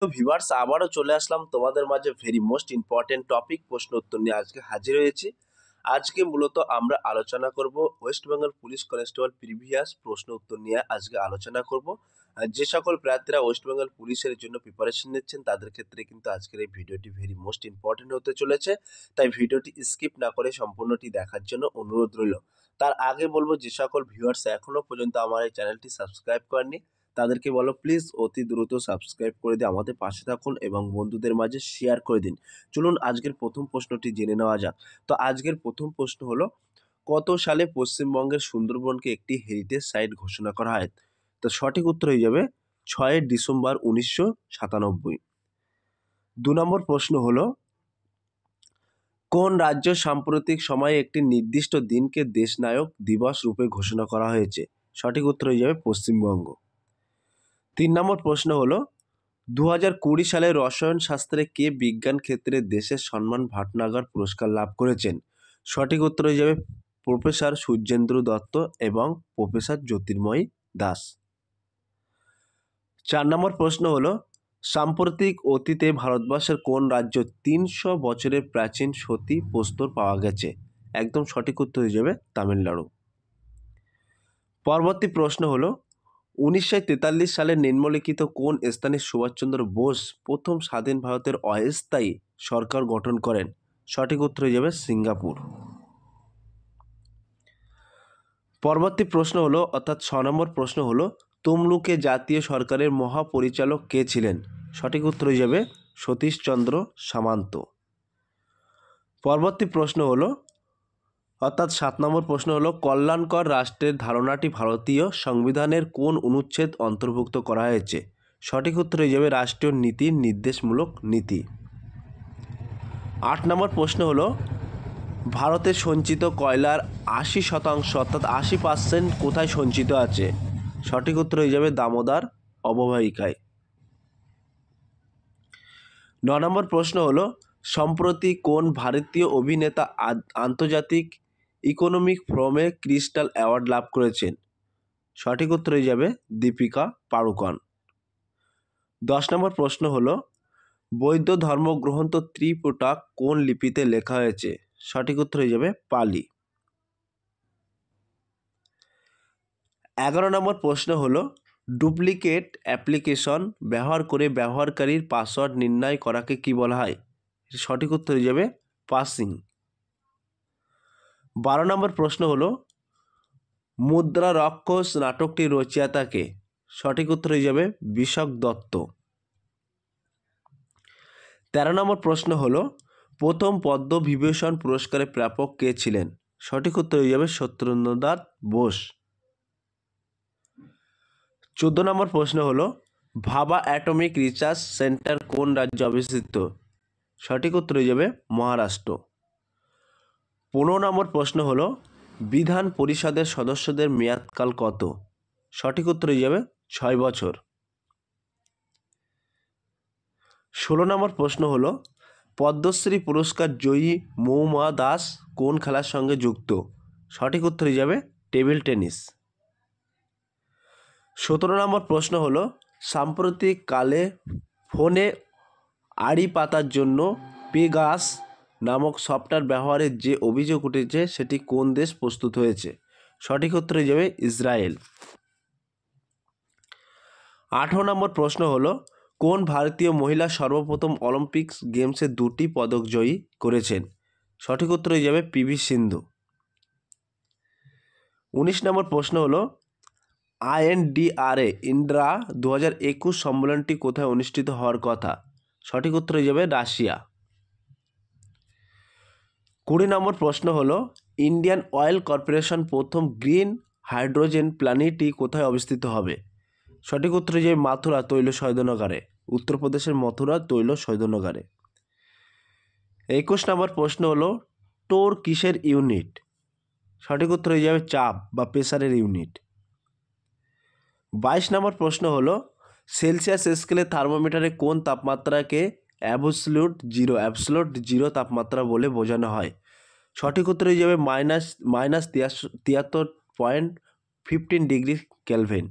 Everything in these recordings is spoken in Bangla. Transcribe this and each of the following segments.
তো ভিউয়ার্স আবারও চলে আসলাম তোমাদের মাঝে ভেরি মোস্ট ইম্পর্টেন্ট টপিক প্রশ্ন উত্তর নিয়ে আজকে হাজির হয়েছি। আজকে মূলত আমরা আলোচনা করব West Bengal police constable previous প্রশ্ন উত্তর নিয়ে আজকে আলোচনা করব। আর যে সকল প্রার্থীরা ওয়েস্ট বেঙ্গল পুলিশের জন্য প্রিপারেশন নিচ্ছেন তাদের ক্ষেত্রে কিন্তু আজকের এই ভিডিওটি ভেরি মোস্ট ইম্পর্টেন্ট হতে চলেছে, তাই ভিডিওটি স্কিপ না করে সম্পূর্ণটি দেখার জন্য অনুরোধ রইল। তার আগে বলবো, যে সকল ভিউয়ার্স এখনো পর্যন্ত আমার এই চ্যানেলটি সাবস্ক্রাইব করেননি তাদেরকে বলো প্লিজ অতি দ্রুত সাবস্ক্রাইব করে দিয়ে আমাদের পাশে থাকুন এবং বন্ধুদের মাঝে শেয়ার করে দিন। চলুন আজকের প্রথম প্রশ্নটি জেনে নেওয়া যাক। তো আজকের প্রথম প্রশ্ন হলো, কত সালে পশ্চিমবঙ্গের সুন্দরবনকে একটি হেরিটেজ সাইট ঘোষণা করা হয়? তো সঠিক উত্তর হয়ে যাবে 6 ডিসেম্বর 1997। 2 নম্বর প্রশ্ন হলো, কোন রাজ্য সাম্প্রতিক সময়ে একটি নির্দিষ্ট দিনকে দেশনায়ক দিবস রূপে ঘোষণা করা হয়েছে? সঠিক উত্তর হয়ে যাবে পশ্চিমবঙ্গ। 3 নম্বর প্রশ্ন হলো, 2020 সালে রসায়ন শাস্ত্রে কে বিজ্ঞান ক্ষেত্রে দেশের সম্মান ভাটনাগর পুরস্কার লাভ করেছেন? সঠিক উত্তর হয়ে যাবে প্রফেসর সূর্যেন্দ্র দত্ত এবং প্রফেসর জ্যোতির্ময়ী দাস। 4 নম্বর প্রশ্ন হলো, সাম্প্রতিক অতীতে ভারতবর্ষের কোন রাজ্য 300 বছরের প্রাচীন সতী প্রস্তর পাওয়া গেছে? একদম সঠিক উত্তর হয়ে যাবে তামিলনাড়ু। পরবর্তী প্রশ্ন হলো, 1943 সালে নিম্নলিখিত কোন স্থানে সুভাষচন্দ্র বোস প্রথম স্বাধীন ভারতের অস্থায়ী সরকার গঠন করেন? সঠিক উত্তর হয়ে যাবে সিঙ্গাপুর। পরবর্তী প্রশ্ন হলো, অর্থাৎ 6 নম্বর প্রশ্ন হলো, তমলুকে জাতীয় সরকারের মহাপরিচালক কে ছিলেন? সঠিক উত্তর হয়ে যাবে সতীশচন্দ্র সামন্ত। পরবর্তী প্রশ্ন হলো, অর্থাৎ 7 নম্বর প্রশ্ন হলো, কল্যাণকর রাষ্ট্রের ধারণাটি ভারতীয় সংবিধানের কোন অনুচ্ছেদ অন্তর্ভুক্ত করা হয়েছে? সঠিক উত্তর হয়ে যাবে রাষ্ট্রীয় নীতির নির্দেশমূলক নীতি। 8 নম্বর প্রশ্ন হলো, ভারতের সঞ্চিত কয়লার 80% অর্থাৎ 80% কোথায় সঞ্চিত আছে? সঠিক উত্তর হয়ে যাবে দামোদর অববাহিকায়। 9 নম্বর প্রশ্ন হলো, সম্প্রতি কোন ভারতীয় অভিনেতা আন্তর্জাতিক ইকোনমিক ফোরামে ক্রিস্টাল অ্যাওয়ার্ড লাভ করেছেন? সঠিক উত্তর হয়ে যাবে দীপিকা পাড়ুকোন। 10 নম্বর প্রশ্ন হলো, বৌদ্ধ ধর্মগ্রন্থ ত্রিপিটক কোন লিপিতে লেখা হয়েছে? সঠিক উত্তর হয়ে যাবে পালি। 11 নম্বর প্রশ্ন হলো, ডুপ্লিকেট অ্যাপ্লিকেশন ব্যবহার করে ব্যবহারকারীর পাসওয়ার্ড নির্ণয় করাকে কি বলা হয়? সঠিক উত্তর হয়ে যাবে পাসিং। 12 নম্বর প্রশ্ন হলো, মুদ্রা রাক্ষস নাটকটির রচয়িতাকে? সঠিক উত্তর হয়ে যাবে বিশক দত্ত। 13 নম্বর প্রশ্ন হলো, প্রথম পদ্মবিভূষণ পুরস্কারের প্রাপক কে ছিলেন? সঠিক উত্তর হয়ে যাবে সত্যেন্দ্রনাথ বোস। 14 নম্বর প্রশ্ন হলো, ভাবা অ্যাটমিক রিসার্চ সেন্টার কোন রাজ্যে অবস্থিত? সঠিক উত্তর হয়ে যাবে মহারাষ্ট্র। 15 নম্বর প্রশ্ন হলো, বিধান পরিষদের সদস্যদের মেয়াদকাল কত? সঠিক উত্তর হয়ে যাবে 6 বছর। 16 নম্বর প্রশ্ন হলো, পদ্মশ্রী পুরস্কার জয়ী মৌমা দাস কোন খেলার সঙ্গে যুক্ত? সঠিক উত্তর হয়ে যাবে টেবিল টেনিস। 17 নম্বর প্রশ্ন হলো, সাম্প্রতিক কালে ফোনে আড়ি পাতার জন্য পেগাস নামক সফটওয়্যার ব্যবহারের যে অভিযোগ উঠেছে সেটি কোন দেশ প্রস্তুত হয়েছে? সঠিক উত্তর হয়ে যাবে ইসরায়েল। 18 নম্বর প্রশ্ন হলো, কোন ভারতীয় মহিলা সর্বপ্রথম অলিম্পিক্স গেমসে 2টি পদক জয়ী করেছেন? সঠিক উত্তর হয়ে যাবে পিভি সিন্ধু। 19 নম্বর প্রশ্ন হলো, INDRA ইন্দ্রা 2021 সম্মেলনটি কোথায় অনুষ্ঠিত হওয়ার কথা? সঠিক উত্তর হয়ে যাবে রাশিয়া। 20 নম্বর প্রশ্ন হলো, ইন্ডিয়ান অয়েল কর্পোরেশন প্রথম গ্রিন হাইড্রোজেন প্ল্যান্টটি কোথায় অবস্থিত হবে? সঠিক উত্তর হয়ে যাবে মাথুরা তৈল শোধনাগারে, উত্তরপ্রদেশের মথুরা তৈল শোধনাগারে। 21 নম্বর প্রশ্ন হলো, টোর কিসের ইউনিট? সঠিক উত্তর হয়ে যাবে চাপ বা প্রেসারের ইউনিট। 22 নম্বর প্রশ্ন হলো, সেলসিয়াস স্কেলে থার্মোমিটারে কোন তাপমাত্রাকে অ্যাবসলিউট জিরো তাপমাত্রা বলে বোঝানো হয়? সঠিক উত্তর হয়ে যাবে -73.15 ডিগ্রি কেলভিন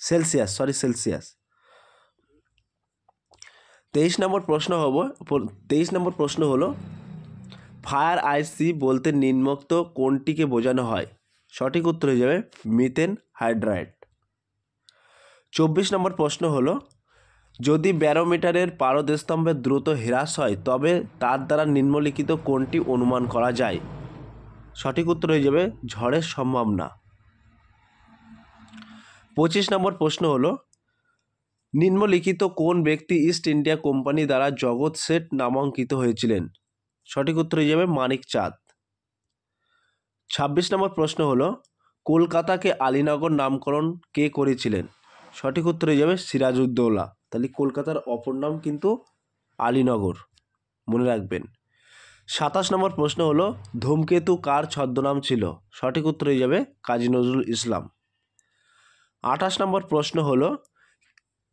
সেলসিয়াস। 23 নম্বর প্রশ্ন হলো ফায়ার আইসি বলতে নিম্নোক্ত কোনটিকে বোঝানো হয়? সঠিক উত্তর হয়ে যাবে মিথেন হাইড্রাইড। 24 নম্বর প্রশ্ন হলো যদি ব্যারোমিটারের পারদস্তম্ভের দ্রুত হ্রাস হয় তবে তার দ্বারা নিম্নলিখিত কোনটি অনুমান করা যায়? সঠিক উত্তর হয়ে যাবে ঝড়ের সম্ভাবনা। 25 নম্বর প্রশ্ন হলো নিম্নলিখিত কোন ব্যক্তি ইস্ট ইন্ডিয়া কোম্পানি দ্বারা জগৎ শেঠ নামাঙ্কিত হয়েছিলেন? সঠিক উত্তর হয়ে যাবে মানিক চাঁদ। 26 নম্বর প্রশ্ন হলো কলকাতাকে আলীনগর নামকরণ কে করেছিলেন? সঠিক উত্তর হয়ে যাবে সিরাজউদ্দৌলা। তাহলে কলকাতার অপর নাম কিন্তু আলীনগর, মনে রাখবেন। 27 নম্বর প্রশ্ন হলো ধূমকেতু কার ছদ্মনাম ছিল? সঠিক উত্তর হয়ে যাবে কাজী নজরুল ইসলাম। 28 নম্বর প্রশ্ন হলো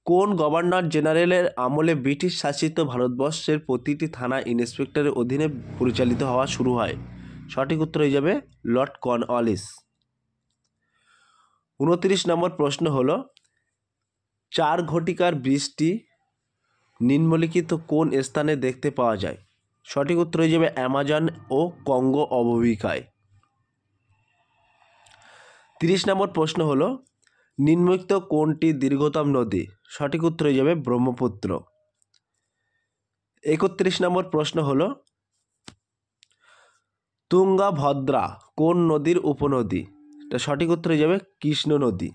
কোন গভর্নর জেনারেলের আমলে ব্রিটিশ শাসিত ভারতবর্ষের প্রতিটি থানা ইন্সপেক্টরের অধীনে পরিচালিত হওয়া শুরু হয়? সঠিক উত্তর হয়ে যাবে লর্ড কর্নওয়ালিস। 29 নম্বর প্রশ্ন হলো 4 ঘটিকার বৃষ্টি নিম্নলিখিত কোন স্থানে দেখতে পাওয়া যায়? সঠিক উত্তর হয়ে যাবে অ্যামাজন ও কঙ্গো অববাহিকায়। 30 নম্বর প্রশ্ন হলো নিম্নলিখিত কোনটি দীর্ঘতম নদী? সঠিক উত্তর হয়ে যাবে ব্রহ্মপুত্র। 31 নম্বর প্রশ্ন হলো তুঙ্গাভদ্রা কোন নদীর উপনদী? এটা সঠিক উত্তর হয়ে যাবে কৃষ্ণ নদী।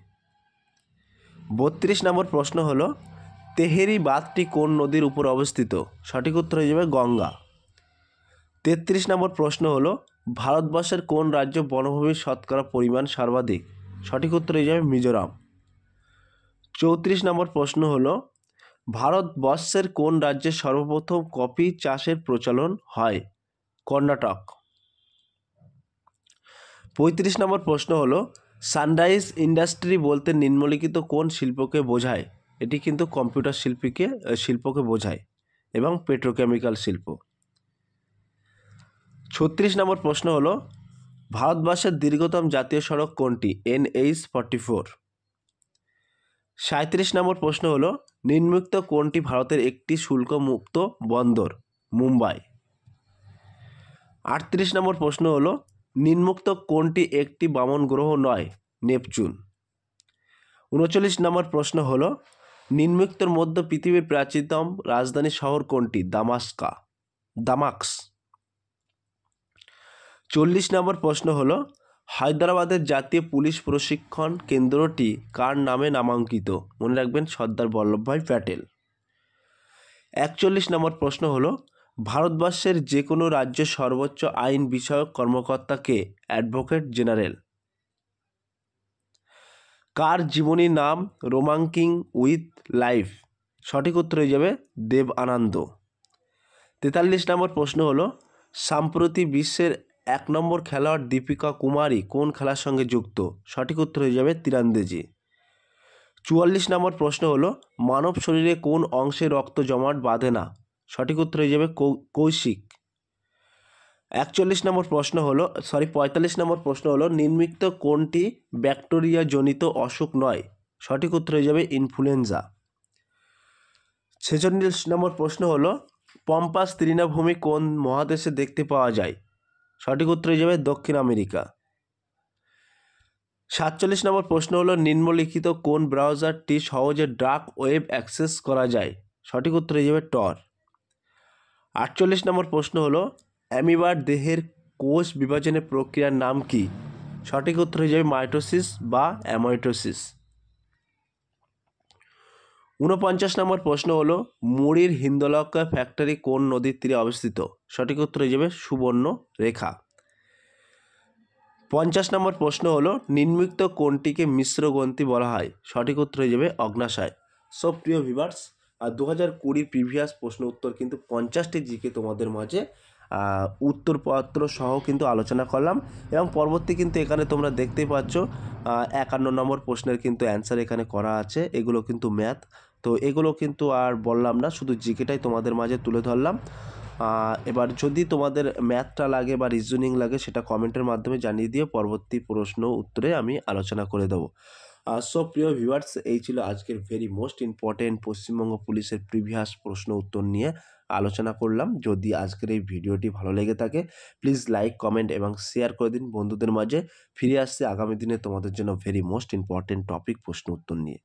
32 নম্বর প্রশ্ন হলো তেহেরি বাঁধটি কোন নদীর উপর অবস্থিত? সঠিক উত্তর হয়ে যাবে গঙ্গা। 33 নম্বর প্রশ্ন হলো ভারতবর্ষের কোন রাজ্য বনভূমির শতকরা পরিমাণ সর্বাধিক? সঠিক উত্তর হয়ে যাবে মিজোরাম। 34 নম্বর প্রশ্ন হলো ভারতবর্ষের কোন রাজ্যে সর্বপ্রথম কফি চাষের প্রচলন হয়? কর্ণাটক। 35 নম্বর প্রশ্ন হলো সানরাইজ ইন্ডাস্ট্রি বলতে নিম্নলিখিত কোন শিল্পকে বোঝায়? এটি কিন্তু কম্পিউটার শিল্পকে বোঝায় এবং পেট্রোকেমিক্যাল শিল্প। 36 নম্বর প্রশ্ন হলো ভারতবর্ষের দীর্ঘতম জাতীয় সড়ক কোনটি? NH-44। 37 নম্বর প্রশ্ন হলো নিম্নলিখিত কোনটি ভারতের একটি শুল্কমুক্ত বন্দর? মুম্বাই। 38 নম্বর প্রশ্ন হলো নিম্নোক্ত কোনটি একটি বামন গ্রহ নয়? নেপচুন। 39 নম্বর প্রশ্ন হলো নিম্নোক্তর মধ্যে পৃথিবীর প্রাচীনতম রাজধানী শহর কোনটি? দামাস্ক। 40 নম্বর প্রশ্ন হলো হায়দ্রাবাদের জাতীয় পুলিশ প্রশিক্ষণ কেন্দ্রটি কার নামে নামাঙ্কিত? মনে রাখবেন সর্দার বল্লভভাই প্যাটেল। 41 নম্বর প্রশ্ন হলো ভারতবর্ষের যে কোনো রাজ্যের সর্বোচ্চ আইন বিষয়ক কর্মকর্তাকে অ্যাডভোকেট জেনারেল। কার জীবনীর নাম রোমান্টিং উইথ লাইফ? সঠিক উত্তর হয়ে যাবে দেব আনন্দ। 43 নম্বর প্রশ্ন হলো সাম্প্রতি বিশ্বের 1 নম্বর খেলোয়াড় দীপিকা কুমারী কোন খেলার সঙ্গে যুক্ত? সঠিক উত্তর হয়ে যাবে তীরন্দাজি। 44 নম্বর প্রশ্ন হলো মানব শরীরে কোন অংশে রক্ত জমাট বাঁধে না? সঠিক উত্তর হয়ে যাবে কৌশিক। 45 নম্বর প্রশ্ন হলো নিম্নলিখিত কোনটি ব্যাকটেরিয়া জনিত অসুখ নয়? সঠিক উত্তর হয়ে যাবে ইনফ্লুয়েঞ্জা। 46 নম্বর প্রশ্ন হলো পম্পাস তৃণভূমি কোন মহাদেশে দেখতে পাওয়া যায়? সঠিক উত্তর হয়ে যাবে দক্ষিণ আমেরিকা। 47 নম্বর প্রশ্ন হলো নিম্নলিখিত কোন ব্রাউজারটি সহজে ডার্ক ওয়েব অ্যাক্সেস করা যায়? সঠিক উত্তর হয়ে যাবে টর। 48 নম্বর প্রশ্ন হলো অ্যামিবার দেহের কোষ বিভাজনের প্রক্রিয়ার নাম কি? সঠিক উত্তর হয়ে যাবে মাইটোসিস বা অ্যামাইটোসিস। 49 নম্বর প্রশ্ন হলো মুড়ির হিন্দলকা ফ্যাক্টরি কোন নদীর তীরে অবস্থিত? সঠিক উত্তর হয়ে যাবে সুবর্ণ রেখা। 50 নম্বর প্রশ্ন হলো নিম্নলিখিত কোনটিকে মিশ্র গ্রন্থি বলা হয়? সঠিক উত্তর হয়ে যাবে অগ্ন্যাশয়। সব প্রিয় ভিউয়ার্স, 2020 প্রিভিয়াস প্রশ্ন উত্তর কিন্তু 50টি জিকে তোমাদের মাঝে উত্তরপত্র সহ কিন্তু আলোচনা করলাম এবং পরবর্তী কিন্তু এখানে তোমরা দেখতেই পাচ্ছ 51 নম্বর প্রশ্নের কিন্তু অ্যান্সার এখানে করা আছে। এগুলো কিন্তু ম্যাথ, তো এগুলো কিন্তু আর বললাম না, শুধু জিকেটাই তোমাদের মাঝে তুলে ধরলাম। এবার যদি তোমাদের ম্যাথটা লাগে বা রিজনিং লাগে সেটা কমেন্টের মাধ্যমে জানিয়ে দিও, পরবর্তী প্রশ্ন উত্তরে আমি আলোচনা করে দেবো। সো প্রিয় ভিউয়ার্স, এই ছিল আজকের ভেরি মোস্ট ইম্পর্টেন্ট পশ্চিমবঙ্গ পুলিশের প্রিভিয়াস প্রশ্ন উত্তর নিয়ে আলোচনা করলাম। যদি আজকের এই ভিডিওটি ভালো লেগে থাকে প্লিজ লাইক, কমেন্ট এবং শেয়ার করে দিন বন্ধুদের মাঝে। ফিরে আসছে আগামী দিনে তোমাদের জন্য ভেরি মোস্ট ইম্পর্টেন্ট টপিক প্রশ্ন উত্তর নিয়ে।